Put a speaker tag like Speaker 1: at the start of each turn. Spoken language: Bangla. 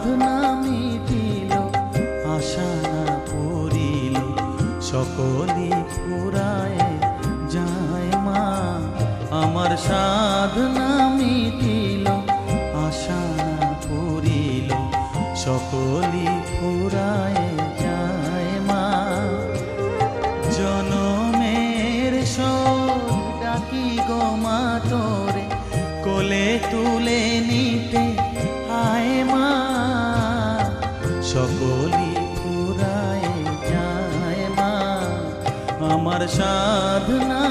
Speaker 1: সাধনা মিটিল, আশা না পূরিল, সকলি ফুরায় যায় মা। আমার সাধনা মিটিল, আশা না পূরিল, সকলি ফুরায় যায় মা। জনমের শোক ডাকি গো মা তোরে, কোলে তুলে নিতে আয় মা। সকলি ফুরায় যায় মা, আমার সাধনা